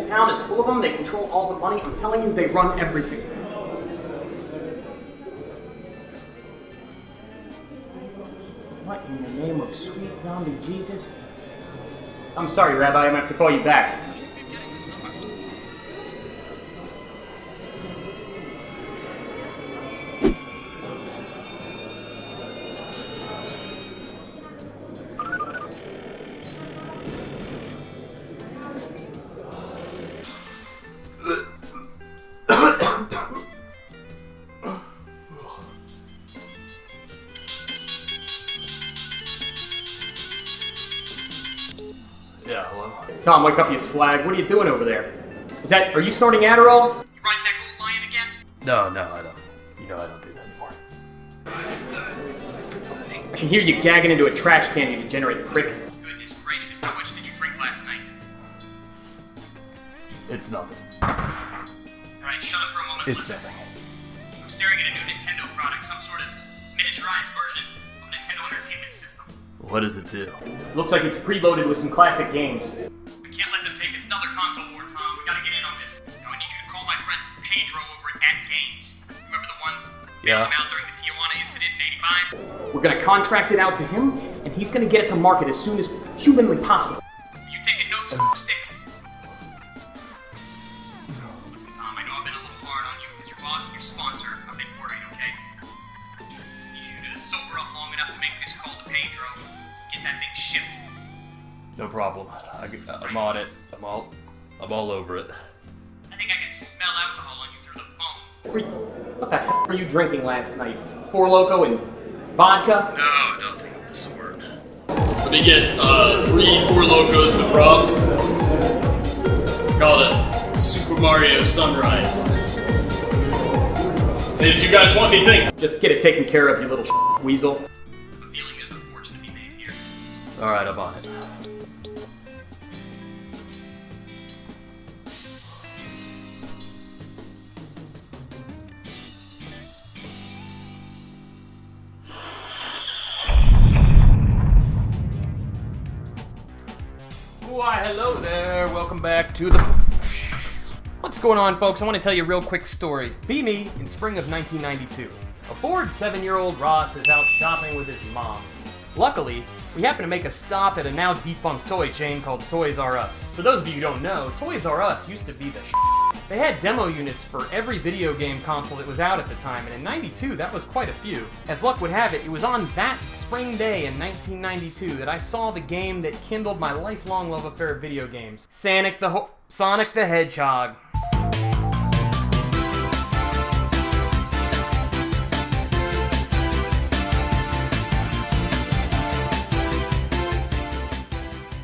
town is full of them. They control all the money. I'm telling you, they run everything. What in the name of sweet zombie Jesus? I'm sorry, Rabbi. I'm gonna have to call you back. Yeah, hello? Tom, wake up, you slag. What are you doing over there? Are you snorting Adderall? You ride that gold lion again? No, I don't. You know I don't do that anymore. I can hear you gagging into a trash can, you degenerate prick. Goodness gracious, how much did you drink last night? It's nothing. Alright, shut up for a moment. It's nothing. I'm staring at a new Nintendo product, some sort of miniaturized version of Nintendo Entertainment System. What does it do? Looks like it's preloaded with some classic games. We can't let them take another console war, Tom. We gotta get in on this. Now I need you to call my friend Pedro over at AtGames. Remember the one bailing him out during the Tijuana incident in '85? We're gonna contract it out to him, and he's gonna get it to market as soon as humanly possible. Are you taking notes, stick? Listen, Tom, I know I've been a little hard on you as your boss and your sponsor. I've been worried, okay? I need you to sober up long enough to make this call to Pedro. Get that thing shipped. No problem. I'm on it. I'm all over it. I think I can smell alcohol on you through the phone. What the hell were you drinking last night? Four Loko and vodka? No, nothing of the sort. Let me get 3 Four Locos with rum. Call it Super Mario Sunrise. Hey, did you guys want anything? Just get it taken care of, you little weasel. I'm feeling there's a fortune to be made here. Alright, I'm on it. Why, hello there. Welcome back to the... What's going on, folks? I want to tell you a real quick story. Be me in spring of 1992. A bored 7-year-old Ross is out shopping with his mom. Luckily, we happen to make a stop at a now defunct toy chain called Toys R Us. For those of you who don't know, Toys R Us used to be the They had demo units for every video game console that was out at the time, and in '92, that was quite a few. As luck would have it, it was on that spring day in 1992 that I saw the game that kindled my lifelong love affair of video games. Sonic the Hedgehog.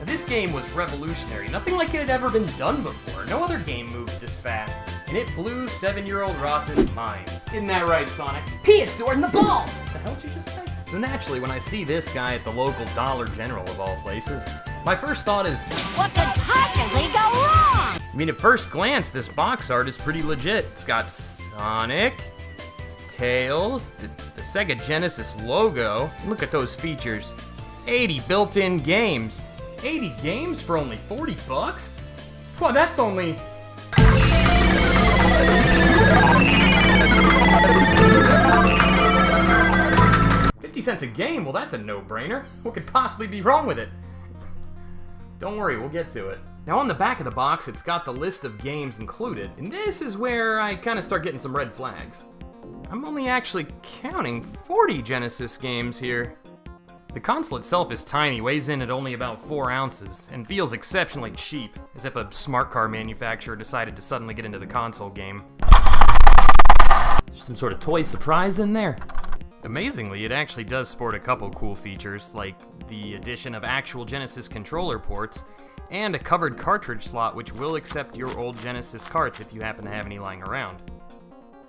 This game was revolutionary. Nothing like it had ever been done before. No other game moved this fast. And it blew 7-year-old Ross's mind. Isn't that right, Sonic? He is stored in the balls! What the hell did you just say? So naturally, when I see this guy at the local Dollar General of all places, my first thought is, what could possibly go wrong? I mean, at first glance, this box art is pretty legit. It's got Sonic, Tails, the Sega Genesis logo. Look at those features. 80 built-in games. 80 games for only 40 bucks? Well, that's only... $0.50 a game? Well, that's a no-brainer. What could possibly be wrong with it? Don't worry, we'll get to it. Now, on the back of the box, it's got the list of games included, and this is where I kind of start getting some red flags. I'm only actually counting 40 Genesis games here. The console itself is tiny, weighs in at only about 4 ounces, and feels exceptionally cheap, as if a smart car manufacturer decided to suddenly get into the console game. There's some sort of toy surprise in there. Amazingly, it actually does sport a couple cool features, like the addition of actual Genesis controller ports, and a covered cartridge slot which will accept your old Genesis carts if you happen to have any lying around.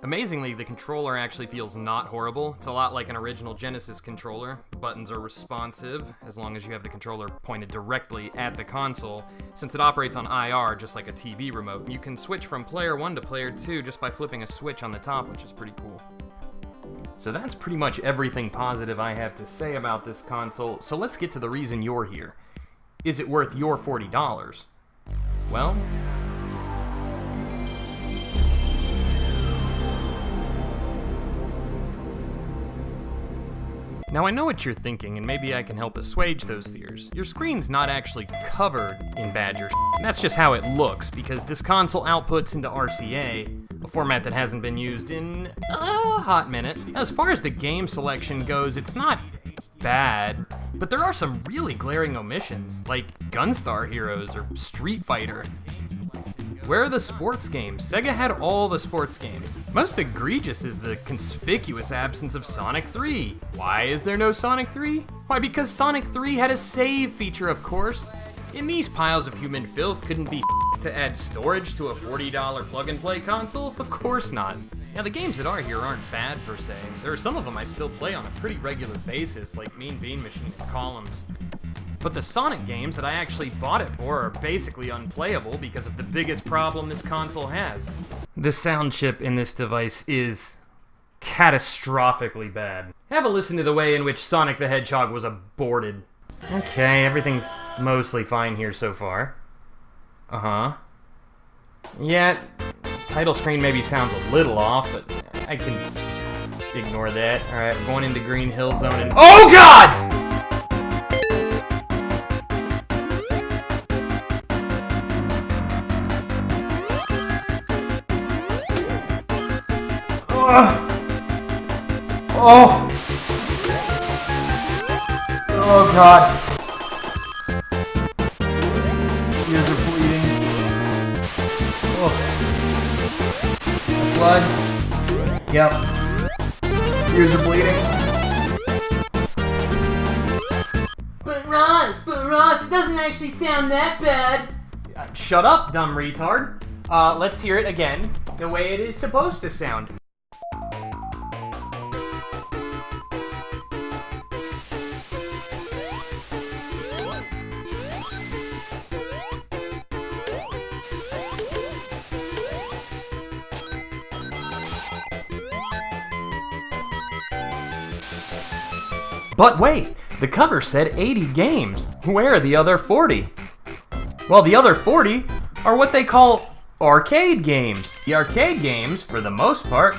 Amazingly, the controller actually feels not horrible. It's a lot like an original Genesis controller. The buttons are responsive, as long as you have the controller pointed directly at the console. Since it operates on IR, just like a TV remote, you can switch from player 1 to player 2 just by flipping a switch on the top, which is pretty cool. So that's pretty much everything positive I have to say about this console, so let's get to the reason you're here. Is it worth your $40? Well, Now I know what you're thinking, and maybe I can help assuage those fears. Your screen's not actually covered in Badger shit. That's just how it looks, because this console outputs into RCA, a format that hasn't been used in a hot minute. As far as the game selection goes, it's not bad, but there are some really glaring omissions, like Gunstar Heroes or Street Fighter. Where are the sports games? Sega had all the sports games. Most egregious is the conspicuous absence of Sonic 3. Why is there no Sonic 3? Why, because Sonic 3 had a save feature, of course. And these piles of human filth couldn't be to add storage to a $40 plug-and-play console? Of course not. Now, the games that are here aren't bad per se. There are some of them I still play on a pretty regular basis, like Mean Bean Machine and Columns. But the Sonic games that I actually bought it for are basically unplayable because of the biggest problem this console has. The sound chip in this device is catastrophically bad. Have a listen to the way in which Sonic the Hedgehog was aborted. Okay, everything's mostly fine here so far. Yeah, title screen maybe sounds a little off, but I can ignore that. Alright, we're going into Green Hill Zone and— OH GOD! Oh! Oh God! Ears are bleeding. Oh. Blood. Yep. Ears are bleeding. But Ross, it doesn't actually sound that bad. Shut up, dumb retard. Let's hear it again, the way it is supposed to sound. But wait, the cover said 80 games. Where are the other 40? Well, the other 40 are what they call arcade games. The arcade games, for the most part,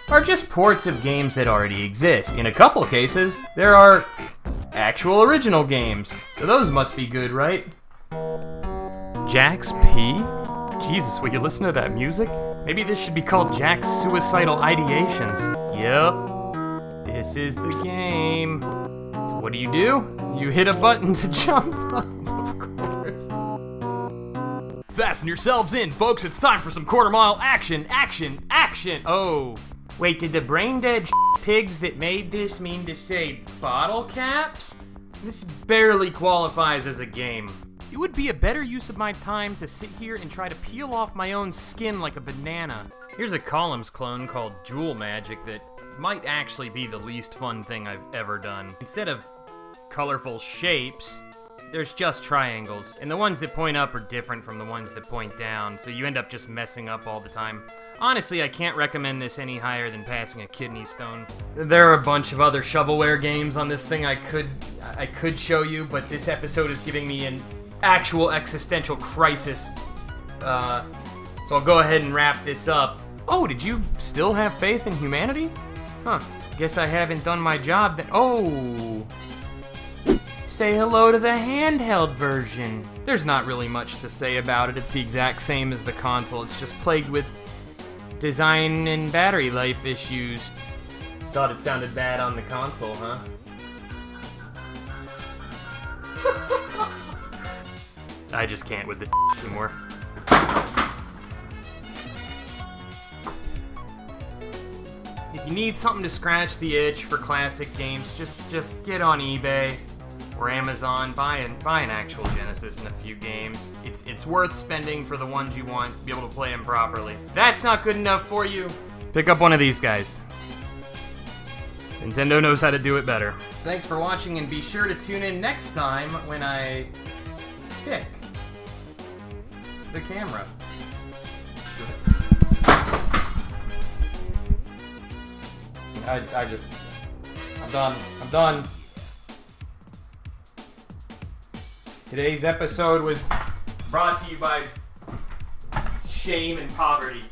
are just ports of games that already exist. In a couple cases, there are actual original games. So those must be good, right? Jack's P? Jesus, will you listen to that music? Maybe this should be called Jack's Suicidal Ideations. Yep. This is the game. So what do? You hit a button to jump up, of course. Fasten yourselves in, folks. It's time for some quarter-mile action, action, action. Oh. Wait, did the brain-dead pigs that made this mean to say bottle caps? This barely qualifies as a game. It would be a better use of my time to sit here and try to peel off my own skin like a banana. Here's a Columns clone called Jewel Magic that might actually be the least fun thing I've ever done. Instead of colorful shapes, there's just triangles, and the ones that point up are different from the ones that point down, so you end up just messing up all the time. Honestly, I can't recommend this any higher than passing a kidney stone. There are a bunch of other shovelware games on this thing I could show you, but this episode is giving me an actual existential crisis. So I'll go ahead and wrap this up. Oh, did you still have faith in humanity? Huh, guess I haven't done my job then. Oh! Say hello to the handheld version. There's not really much to say about it. It's the exact same as the console. It's just plagued with design and battery life issues. Thought it sounded bad on the console, huh? I just can't with the anymore. If you need something to scratch the itch for classic games, just get on eBay or Amazon, buy an actual Genesis and a few games. It's worth spending for the ones you want, be able to play them properly. If that's not good enough for you, pick up one of these guys. Nintendo knows how to do it better. Thanks for watching, and be sure to tune in next time when I pick the camera. I'm done. Today's episode was brought to you by shame and poverty.